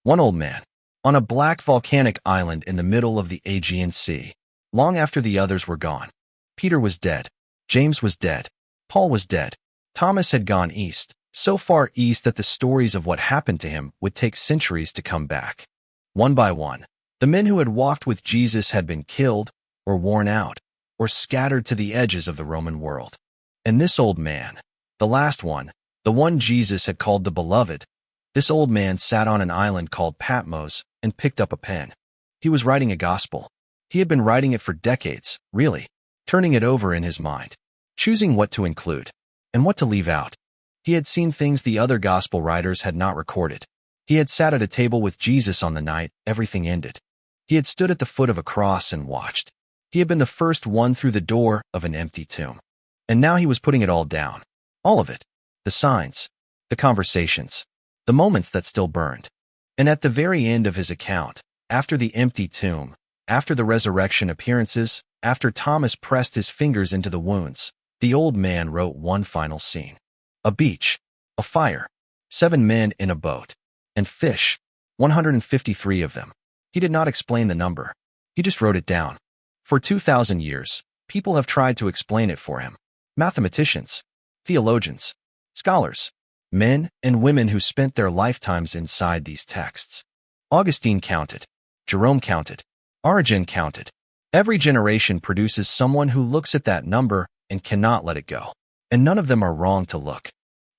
One old man. On a black volcanic island in the middle of the Aegean Sea. Long after the others were gone. Peter was dead. James was dead. Paul was dead. Thomas had gone east, so far east that the stories of what happened to him would take centuries to come back. One by one, the men who had walked with Jesus had been killed, or worn out, or scattered to the edges of the Roman world. And this old man, the last one, the one Jesus had called the Beloved, this old man sat on an island called Patmos and picked up a pen. He was writing a gospel. He had been writing it for decades, really, turning it over in his mind, choosing what to include and what to leave out. He had seen things the other gospel writers had not recorded. He had sat at a table with Jesus on the night everything ended. He had stood at the foot of a cross and watched. He had been the first one through the door of an empty tomb. And now he was putting it all down. All of it. The signs, the conversations, the moments that still burned. And at the very end of his account, after the empty tomb, after the resurrection appearances, after Thomas pressed his fingers into the wounds, the old man wrote one final scene. A beach, a fire, 7 men in a boat, and fish, 153 of them. He did not explain the number. He just wrote it down. For 2,000 years, people have tried to explain it for him. Mathematicians, theologians, scholars, men and women who spent their lifetimes inside these texts. Augustine counted. Jerome counted. Origen counted. Every generation produces someone who looks at that number and cannot let it go. And none of them are wrong to look.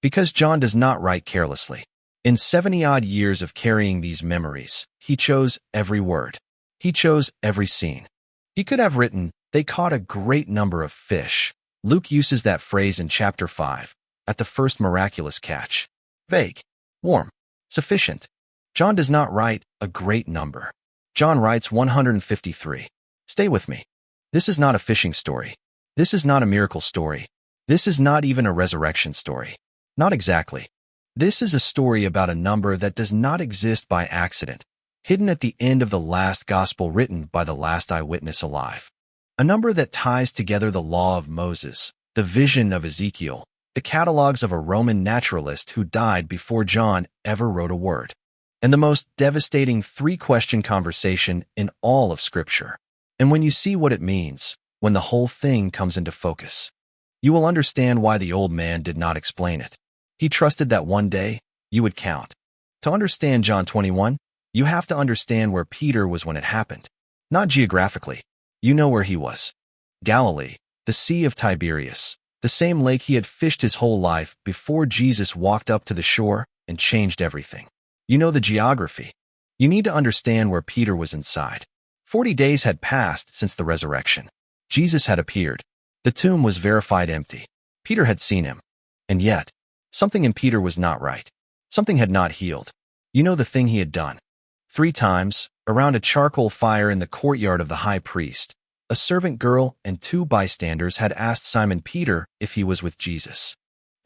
Because John does not write carelessly. In 70-odd years of carrying these memories, he chose every word. He chose every scene. He could have written, "They caught a great number of fish." Luke uses that phrase in chapter 5, at the first miraculous catch. Vague, warm, sufficient. John does not write a great number. John writes 153. Stay with me. This is not a fishing story. This is not a miracle story. This is not even a resurrection story. Not exactly. This is a story about a number that does not exist by accident, hidden at the end of the last gospel written by the last eyewitness alive. A number that ties together the law of Moses, the vision of Ezekiel, the catalogues of a Roman naturalist who died before John ever wrote a word, and the most devastating 3-question conversation in all of Scripture. And when you see what it means, when the whole thing comes into focus, you will understand why the old man did not explain it. He trusted that one day you would count. To understand John 21, you have to understand where Peter was when it happened. Not geographically. You know where he was. Galilee, the Sea of Tiberias, the same lake he had fished his whole life before Jesus walked up to the shore and changed everything. You know the geography. You need to understand where Peter was inside. 40 days had passed since the resurrection. Jesus had appeared. The tomb was verified empty. Peter had seen him. And yet, something in Peter was not right. Something had not healed. You know the thing he had done. 3 times, around a charcoal fire in the courtyard of the high priest, a servant girl and 2 bystanders had asked Simon Peter if he was with Jesus.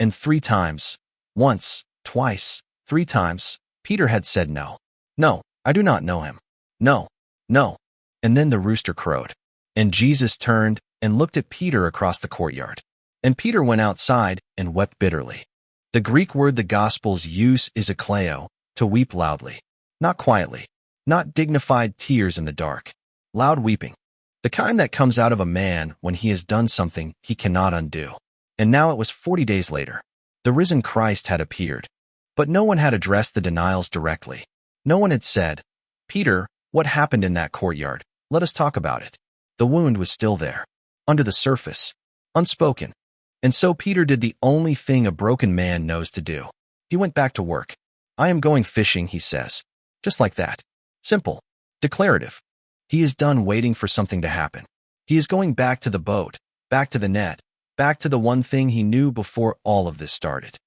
And 3 times, once, twice, 3 times, Peter had said no. No, I do not know him. No, no. And then the rooster crowed. And Jesus turned and looked at Peter across the courtyard. And Peter went outside and wept bitterly. The Greek word the Gospels use is akleo, to weep loudly. Not quietly. Not dignified tears in the dark. Loud weeping. The kind that comes out of a man when he has done something he cannot undo. And now it was 40 days later. The risen Christ had appeared. But no one had addressed the denials directly. No one had said, "Peter, what happened in that courtyard? Let us talk about it." The wound was still there. Under the surface. Unspoken. And so Peter did the only thing a broken man knows to do. He went back to work. "I am going fishing," he says. Just like that. Simple. Declarative. He is done waiting for something to happen. He is going back to the boat, back to the net, back to the one thing he knew before all of this started.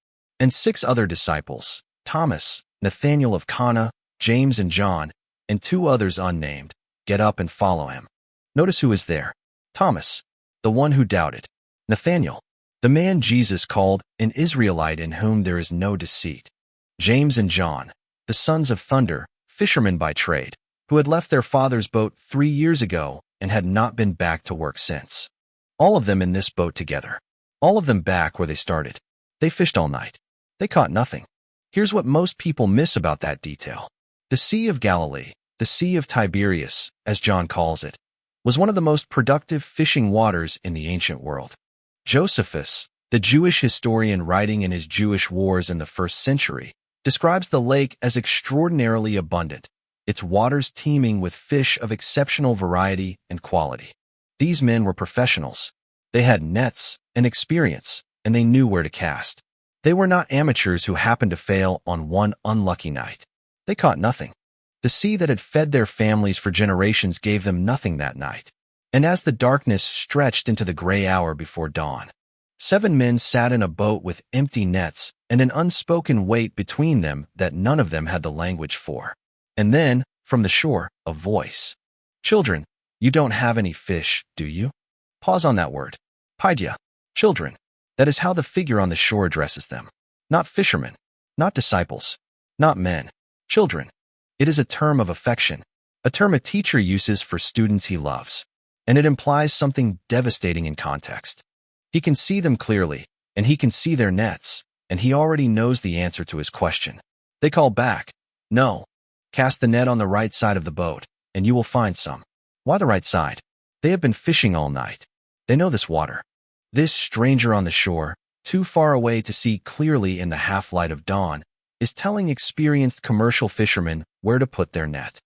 And 6 other disciples, Thomas, Nathanael of Cana, James and John, and 2 others unnamed, get up and follow him. Notice who is there. Thomas, the one who doubted. Nathanael, the man Jesus called an Israelite in whom there is no deceit. James and John, the sons of thunder, fishermen by trade, who had left their father's boat 3 years ago and had not been back to work since. All of them in this boat together. All of them back where they started. They fished all night. They caught nothing. Here's what most people miss about that detail. The Sea of Galilee, the Sea of Tiberias, as John calls it, was one of the most productive fishing waters in the ancient world. Josephus, the Jewish historian writing in his Jewish Wars in the 1st century, describes the lake as extraordinarily abundant, its waters teeming with fish of exceptional variety and quality. These men were professionals. They had nets and experience, and they knew where to cast. They were not amateurs who happened to fail on one unlucky night. They caught nothing. The sea that had fed their families for generations gave them nothing that night. And as the darkness stretched into the gray hour before dawn, 7 men sat in a boat with empty nets and an unspoken weight between them that none of them had the language for. And then, from the shore, a voice. "Children, you don't have any fish, do you?" Pause on that word. Paidia. Children. That is how the figure on the shore addresses them. Not fishermen. Not disciples. Not men. Children. It is a term of affection, a term a teacher uses for students he loves, and it implies something devastating in context. He can see them clearly, and he can see their nets, and he already knows the answer to his question. They call back, "No. Cast the net on the right side of the boat, and you will find some." Why the right side? They have been fishing all night. They know this water. This stranger on the shore, too far away to see clearly in the half-light of dawn, is telling experienced commercial fishermen where to put their net.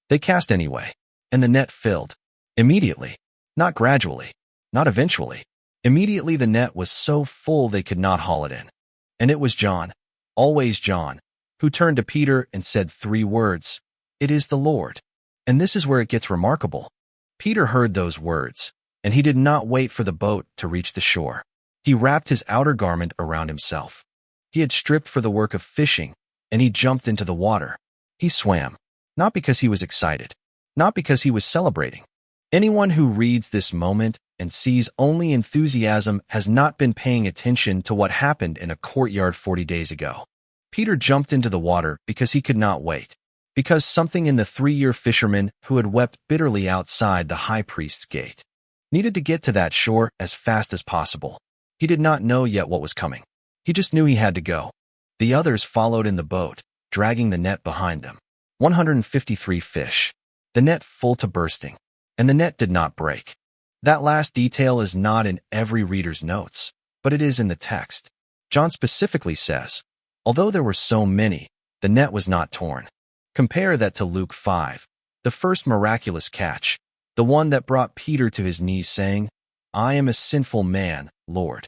They cast anyway, and the net filled. Immediately. Not gradually. Not eventually. Immediately the net was so full they could not haul it in. And it was John, always John, who turned to Peter and said 3 words, "It is the Lord." And this is where it gets remarkable. Peter heard those words, and he did not wait for the boat to reach the shore. He wrapped his outer garment around himself. He had stripped for the work of fishing, and he jumped into the water. He swam, not because he was excited, not because he was celebrating. Anyone who reads this moment and sees only enthusiasm has not been paying attention to what happened in a courtyard 40 days ago. Peter jumped into the water because he could not wait, because something in the 3-year fisherman who had wept bitterly outside the high priest's gate needed to get to that shore as fast as possible. He did not know yet what was coming. He just knew he had to go. The others followed in the boat, dragging the net behind them. 153 fish. The net full to bursting. And the net did not break. That last detail is not in every reader's notes, but it is in the text. John specifically says, although there were so many, the net was not torn. Compare that to Luke 5, the first miraculous catch, the one that brought Peter to his knees saying, "I am a sinful man, Lord."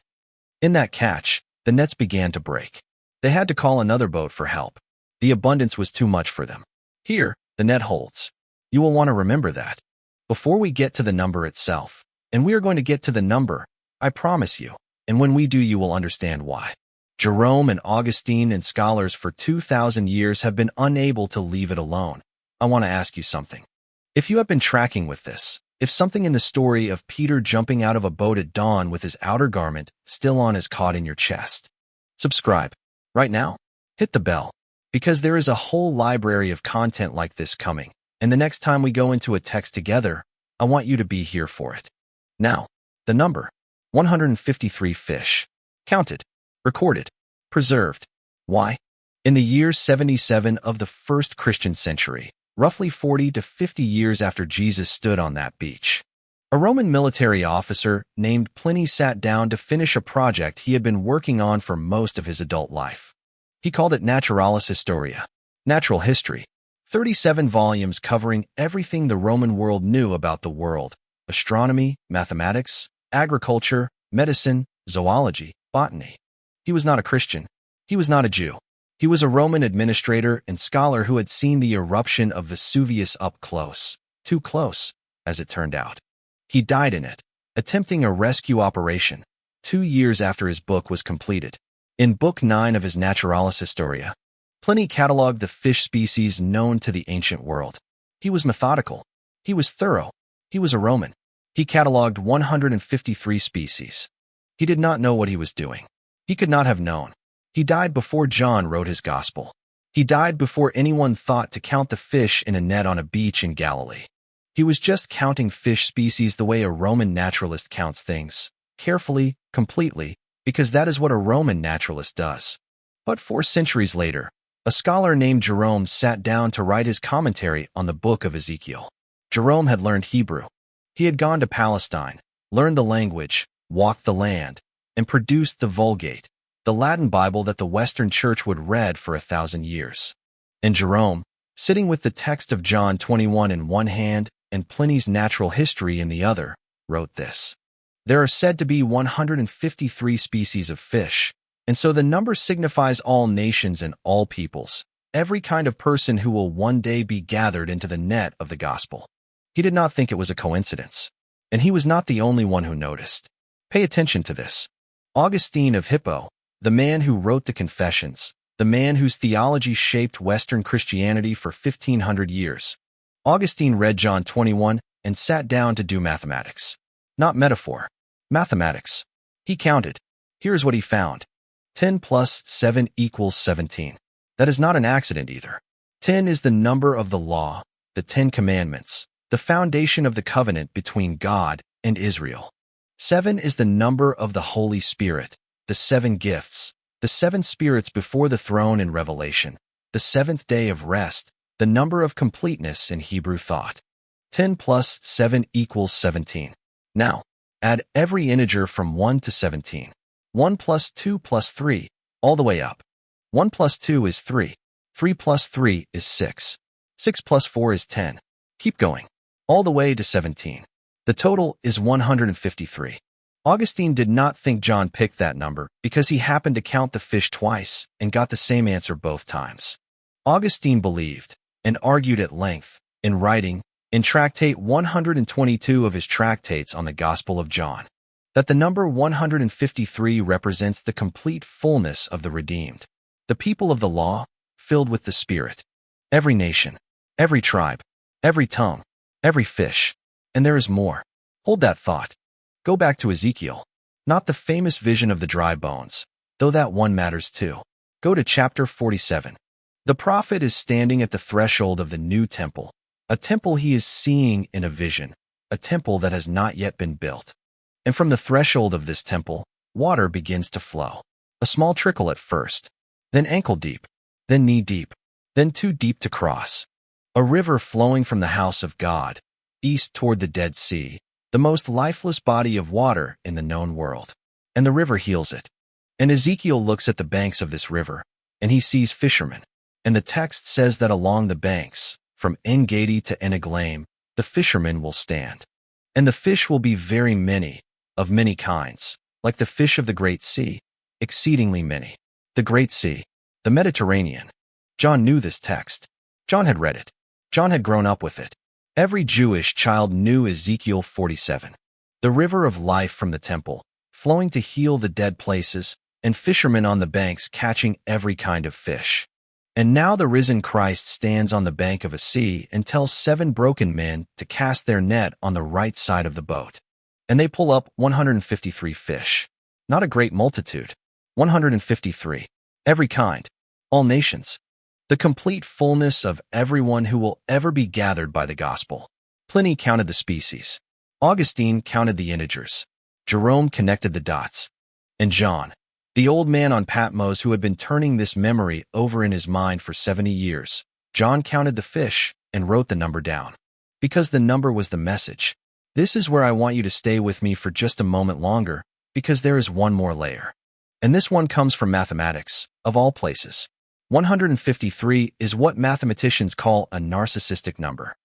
In that catch, the nets began to break. They had to call another boat for help. The abundance was too much for them. Here, the net holds. You will want to remember that. Before we get to the number itself, and we are going to get to the number, I promise you, and when we do you will understand why. Jerome and Augustine and scholars for 2,000 years have been unable to leave it alone. I want to ask you something. If you have been tracking with this, if something in the story of Peter jumping out of a boat at dawn with his outer garment still on is caught in your chest, subscribe. Right now, hit the bell, because there is a whole library of content like this coming, and the next time we go into a text together, I want you to be here for it. Now, the number, 153 fish, counted, recorded, preserved. Why? In the year 77 of the first Christian century, roughly 40 to 50 years after Jesus stood on that beach, a Roman military officer named Pliny sat down to finish a project he had been working on for most of his adult life. He called it Naturalis Historia, natural history, 37 volumes covering everything the Roman world knew about the world: astronomy, mathematics, agriculture, medicine, zoology, botany. He was not a Christian. He was not a Jew. He was a Roman administrator and scholar who had seen the eruption of Vesuvius up close. Too close, as it turned out. He died in it, attempting a rescue operation, 2 years after his book was completed. In Book 9 of his Naturalis Historia, Pliny catalogued the fish species known to the ancient world. He was methodical. He was thorough. He was a Roman. He catalogued 153 species. He did not know what he was doing. He could not have known. He died before John wrote his gospel. He died before anyone thought to count the fish in a net on a beach in Galilee. He was just counting fish species the way a Roman naturalist counts things, carefully, completely, because that is what a Roman naturalist does. But 4 centuries later, A scholar named Jerome sat down to write his commentary on the book of Ezekiel. Jerome had learned Hebrew. He had gone to Palestine, learned the language, walked the land, and produced the Vulgate, the Latin Bible that the Western Church would read for 1,000 years. And Jerome, sitting with the text of John 21 in one hand and Pliny's natural history in the other, wrote this. There are said to be 153 species of fish, and so the number signifies all nations and all peoples, every kind of person who will one day be gathered into the net of the gospel. He did not think it was a coincidence, and he was not the only one who noticed. Pay attention to this. Augustine of Hippo, the man who wrote the Confessions, the man whose theology shaped Western Christianity for 1,500 years. Augustine read John 21 and sat down to do mathematics. Not metaphor. Mathematics. He counted. Here's what he found. 10 plus 7 equals 17. That is not an accident either. 10 is the number of the law, the 10 commandments, the foundation of the covenant between God and Israel. 7 is the number of the Holy Spirit, the 7 gifts, the 7 spirits before the throne in Revelation, the 7th day of rest, the number of completeness in Hebrew thought. 10 plus 7 equals 17. Now, add every integer from 1 to 17. 1 plus 2 plus 3, all the way up. 1 plus 2 is 3. 3 plus 3 is 6. 6 plus 4 is 10. Keep going, all the way to 17. The total is 153. Augustine did not think John picked that number because he happened to count the fish twice and got the same answer both times. Augustine believed, and argued at length, in writing, in Tractate 122 of his Tractates on the Gospel of John, that the number 153 represents the complete fullness of the redeemed, the people of the law, filled with the Spirit, every nation, every tribe, every tongue, every fish, and there is more. Hold that thought. Go back to Ezekiel, not the famous vision of the dry bones, though that one matters too. Go to chapter 47. The prophet is standing at the threshold of the new temple, a temple he is seeing in a vision, a temple that has not yet been built. And from the threshold of this temple, water begins to flow. A small trickle at first, then ankle deep, then knee deep, then too deep to cross. A river flowing from the house of God, east toward the Dead Sea, the most lifeless body of water in the known world. And the river heals it. And Ezekiel looks at the banks of this river, and he sees fishermen. And the text says that along the banks, from En-Gedi to En-Eglaim, the fishermen will stand. And the fish will be very many, of many kinds, like the fish of the great sea, exceedingly many. The great sea, the Mediterranean. John knew this text. John had read it. John had grown up with it. Every Jewish child knew Ezekiel 47. The river of life from the temple, flowing to heal the dead places, and fishermen on the banks catching every kind of fish. And now the risen Christ stands on the bank of a sea and tells 7 broken men to cast their net on the right side of the boat. And they pull up 153 fish. Not a great multitude. 153. Every kind. All nations. The complete fullness of everyone who will ever be gathered by the gospel. Pliny counted the species. Augustine counted the integers. Jerome connected the dots. And John, the old man on Patmos who had been turning this memory over in his mind for 70 years, John counted the fish and wrote the number down. Because the number was the message. This is where I want you to stay with me for just a moment longer, because there is one more layer. And this one comes from mathematics, of all places. 153 is what mathematicians call a narcissistic number.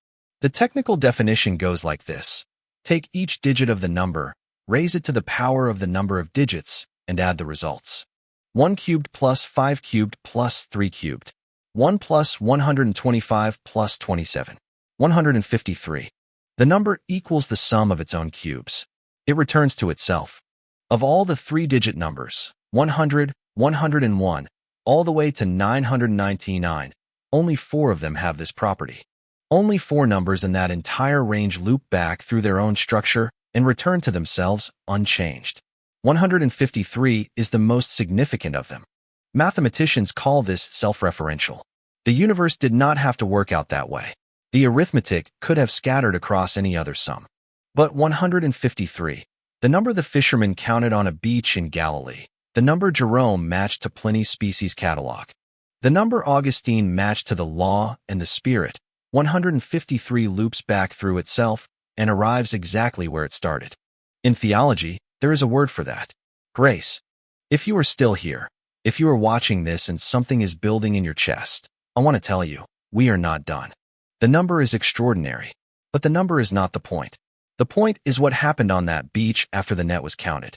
The technical definition goes like this. Take each digit of the number, raise it to the power of the number of digits, and add the results. 1 cubed plus 5 cubed plus 3 cubed. 1 plus 125 plus 27. 153. The number equals the sum of its own cubes. It returns to itself. Of all the 3-digit numbers, 100, 101, all the way to 999, only 4 of them have this property. Only 4 numbers in that entire range loop back through their own structure and return to themselves unchanged. 153 is the most significant of them. Mathematicians call this self-referential. The universe did not have to work out that way. The arithmetic could have scattered across any other sum. But 153, the number the fishermen counted on a beach in Galilee, the number Jerome matched to Pliny's species catalogue. The number Augustine matched to the law and the spirit, 153, loops back through itself and arrives exactly where it started. In theology, there is a word for that: grace. If you are still here, if you are watching this and something is building in your chest, I want to tell you, we are not done. The number is extraordinary, but the number is not the point. The point is what happened on that beach after the net was counted.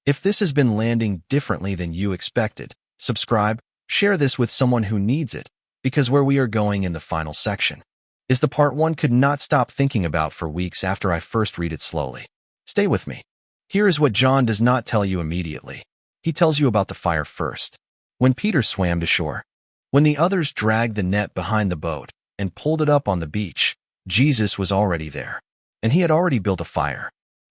If this has been landing differently than you expected, subscribe, share this with someone who needs it, because where we are going in the final section is the part one could not stop thinking about for weeks after I first read it slowly. Stay with me. Here is what John does not tell you immediately. He tells you about the fire first. When Peter swam to shore, when the others dragged the net behind the boat and pulled it up on the beach, Jesus was already there, and he had already built a fire.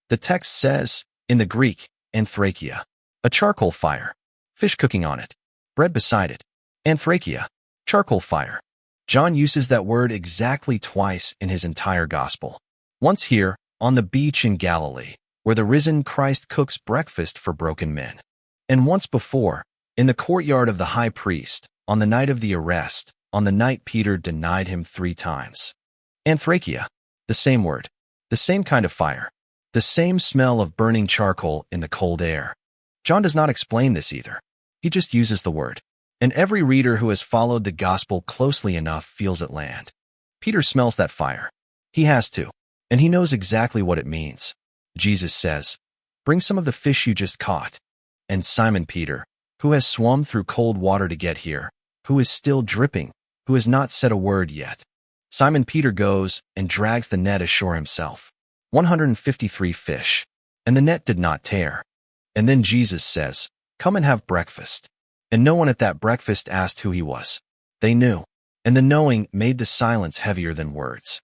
The text says, in the Greek, Anthrakia, a charcoal fire, fish cooking on it, bread beside it. Anthrakia, charcoal fire. John uses that word exactly twice in his entire gospel. Once here, on the beach in Galilee, where the risen Christ cooks breakfast for broken men. And once before, in the courtyard of the high priest, on the night of the arrest, on the night Peter denied him 3 times. Anthrakia, the same word, the same kind of fire, the same smell of burning charcoal in the cold air. John does not explain this either. He just uses the word. And every reader who has followed the gospel closely enough feels it land. Peter smells that fire. He has to, and he knows exactly what it means. Jesus says, "Bring some of the fish you just caught." And Simon Peter, who has swum through cold water to get here, who is still dripping, who has not said a word yet. Simon Peter goes and drags the net ashore himself. 153 fish. And the net did not tear. And then Jesus says, "Come and have breakfast." And no one at that breakfast asked who he was. They knew, and the knowing made the silence heavier than words.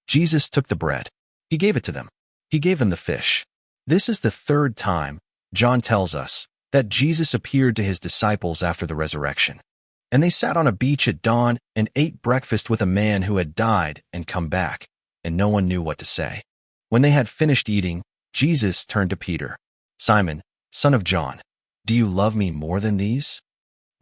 Jesus took the bread. He gave it to them. He gave them the fish. This is the 3rd time, John tells us, that Jesus appeared to his disciples after the resurrection. And they sat on a beach at dawn and ate breakfast with a man who had died and come back, and no one knew what to say. When they had finished eating, Jesus turned to Peter. "Simon, son of John, do you love me more than these?"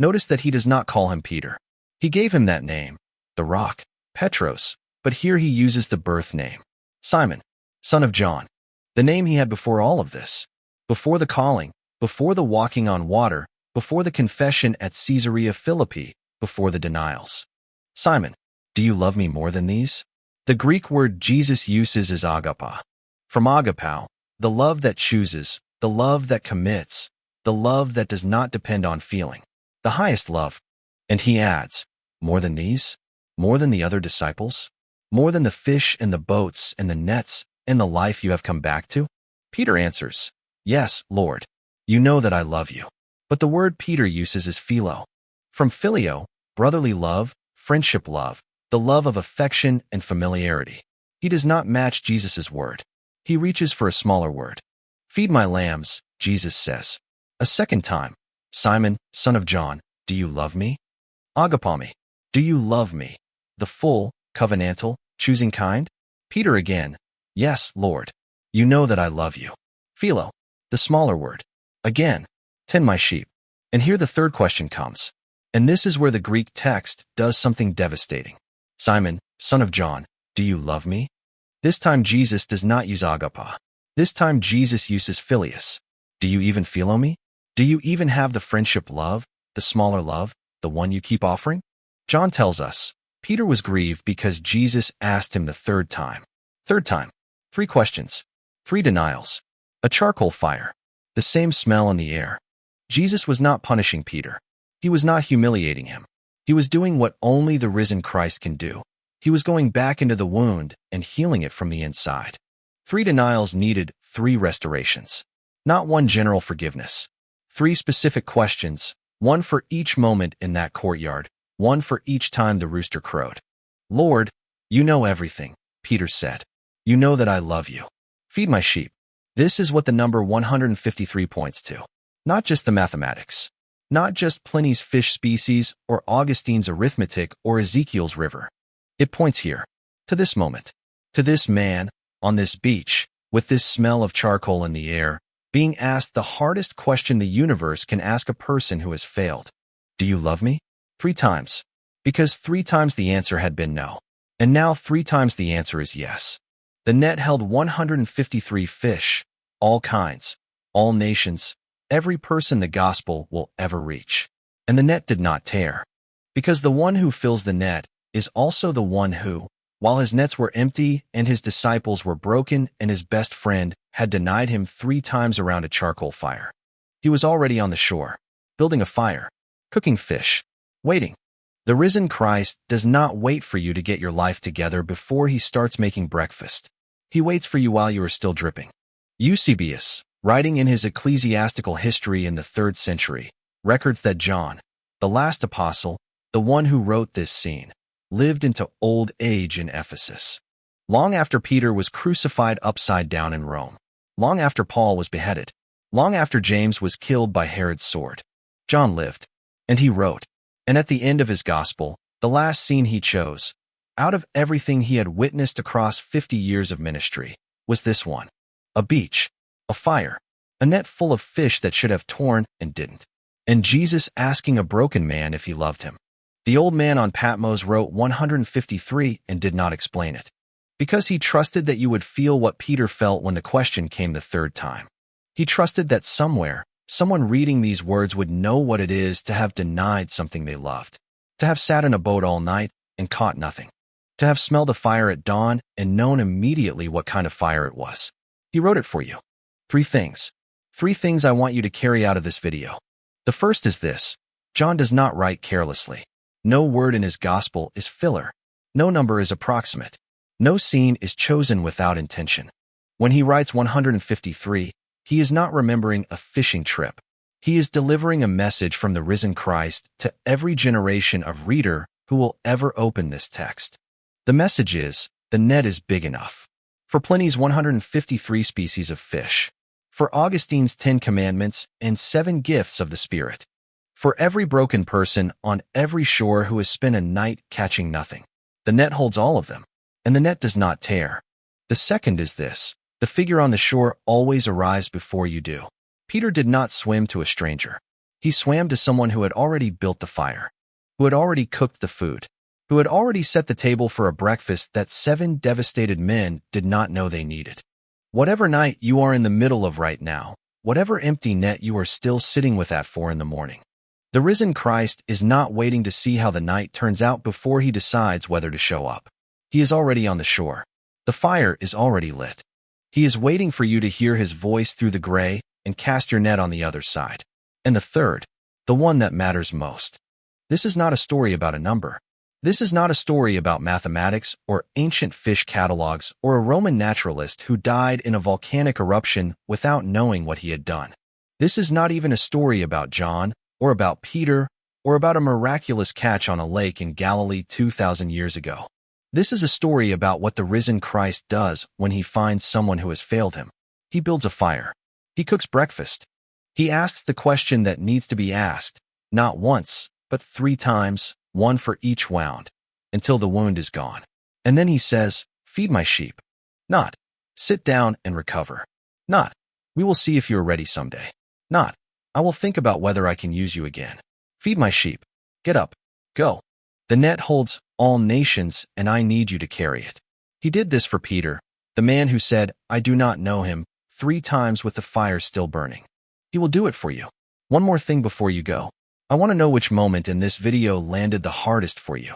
Notice that he does not call him Peter. He gave him that name, the rock, Petros, but here he uses the birth name, Simon, son of John, the name he had before all of this, before the calling, before the walking on water, before the confession at Caesarea Philippi, before the denials. "Simon, do you love me more than these?" The Greek word Jesus uses is agapa. From agapao, the love that chooses, the love that commits, the love that does not depend on feeling. The highest love. And he adds, more than these? More than the other disciples? More than the fish and the boats and the nets and the life you have come back to? Peter answers, "Yes, Lord, you know that I love you." But the word Peter uses is philo. From filio, brotherly love, friendship love, the love of affection and familiarity. He does not match Jesus' word. He reaches for a smaller word. "Feed my lambs," Jesus says. A second time, "Simon, son of John, do you love me?" Agapami, do you love me? The full, covenantal, choosing kind? Peter again, "Yes, Lord, you know that I love you." Philo, the smaller word. Again, "Tend my sheep." And here the third question comes. And this is where the Greek text does something devastating. "Simon, son of John, do you love me?" This time Jesus does not use agapa. This time Jesus uses philius. Do you even philo me? Do you even have the friendship love, the smaller love, the one you keep offering? John tells us, Peter was grieved because Jesus asked him the 3rd time. 3rd time. 3 questions. 3 denials. A charcoal fire. The same smell in the air. Jesus was not punishing Peter. He was not humiliating him. He was doing what only the risen Christ can do. He was going back into the wound and healing it from the inside. 3 denials needed 3 restorations. Not one general forgiveness. 3 specific questions, one for each moment in that courtyard, one for each time the rooster crowed. "Lord, you know everything," Peter said. "You know that I love you. Feed my sheep." This is what the number 153 points to. Not just the mathematics. Not just Pliny's fish species or Augustine's arithmetic or Ezekiel's river. It points here, to this moment, to this man, on this beach, with this smell of charcoal in the air, being asked the hardest question the universe can ask a person who has failed. "Do you love me?" 3 times. Because 3 times the answer had been no. And now 3 times the answer is yes. The net held 153 fish, all kinds, all nations, every person the gospel will ever reach. And the net did not tear. Because the one who fills the net is also the one who, while his nets were empty and his disciples were broken and his best friend had denied him 3 times around a charcoal fire. He was already on the shore, building a fire, cooking fish, waiting. The risen Christ does not wait for you to get your life together before he starts making breakfast. He waits for you while you are still dripping. Eusebius, writing in his ecclesiastical history in the 3rd century, records that John, the last apostle, the one who wrote this scene, lived into old age in Ephesus. Long after Peter was crucified upside down in Rome. Long after Paul was beheaded. Long after James was killed by Herod's sword. John lived, and he wrote. And at the end of his gospel, the last scene he chose, out of everything he had witnessed across 50 years of ministry, was this one. A beach, a fire, a net full of fish that should have torn and didn't. And Jesus asking a broken man if he loved him. The old man on Patmos wrote 153 and did not explain it. Because he trusted that you would feel what Peter felt when the question came the 3rd time. He trusted that somewhere, someone reading these words would know what it is to have denied something they loved. To have sat in a boat all night and caught nothing. To have smelled a fire at dawn and known immediately what kind of fire it was. He wrote it for you. 3 things. 3 things I want you to carry out of this video. The first is this. John does not write carelessly. No word in his gospel is filler. No number is approximate. No scene is chosen without intention. When he writes 153, he is not remembering a fishing trip. He is delivering a message from the risen Christ to every generation of reader who will ever open this text. The message is, the net is big enough. For Pliny's 153 species of fish. For Augustine's 10 commandments and 7 gifts of the Spirit. For every broken person on every shore who has spent a night catching nothing. The net holds all of them, and the net does not tear. The second is this. The figure on the shore always arrives before you do. Peter did not swim to a stranger. He swam to someone who had already built the fire, who had already cooked the food, who had already set the table for a breakfast that 7 devastated men did not know they needed. Whatever night you are in the middle of right now, whatever empty net you are still sitting with at 4 in the morning, the risen Christ is not waiting to see how the night turns out before he decides whether to show up. He is already on the shore. The fire is already lit. He is waiting for you to hear his voice through the gray and cast your net on the other side. And the third, the one that matters most. This is not a story about a number. This is not a story about mathematics or ancient fish catalogs or a Roman naturalist who died in a volcanic eruption without knowing what he had done. This is not even a story about John or about Peter or about a miraculous catch on a lake in Galilee 2,000 years ago. This is a story about what the risen Christ does when he finds someone who has failed him. He builds a fire. He cooks breakfast. He asks the question that needs to be asked, not once, but 3 times, one for each wound, until the wound is gone. And then he says, feed my sheep. Not, sit down and recover. Not, we will see if you are ready someday. Not, I will think about whether I can use you again. Feed my sheep. Get up. Go. The net holds all nations, and I need you to carry it. He did this for Peter, the man who said, I do not know him, 3 times with the fire still burning. He will do it for you. One more thing before you go. I want to know which moment in this video landed the hardest for you.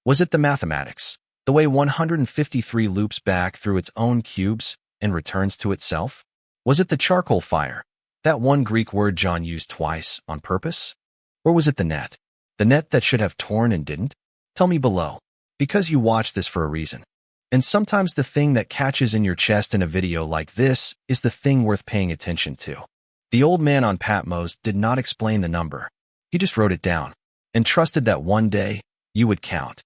Was it the mathematics, the way 153 loops back through its own cubes and returns to itself? Was it the charcoal fire, that one Greek word John used twice on purpose? Or was it the net that should have torn and didn't? Tell me below, because you watch this for a reason. And sometimes the thing that catches in your chest in a video like this is the thing worth paying attention to. The old man on Patmos did not explain the number. He just wrote it down and trusted that one day you would count.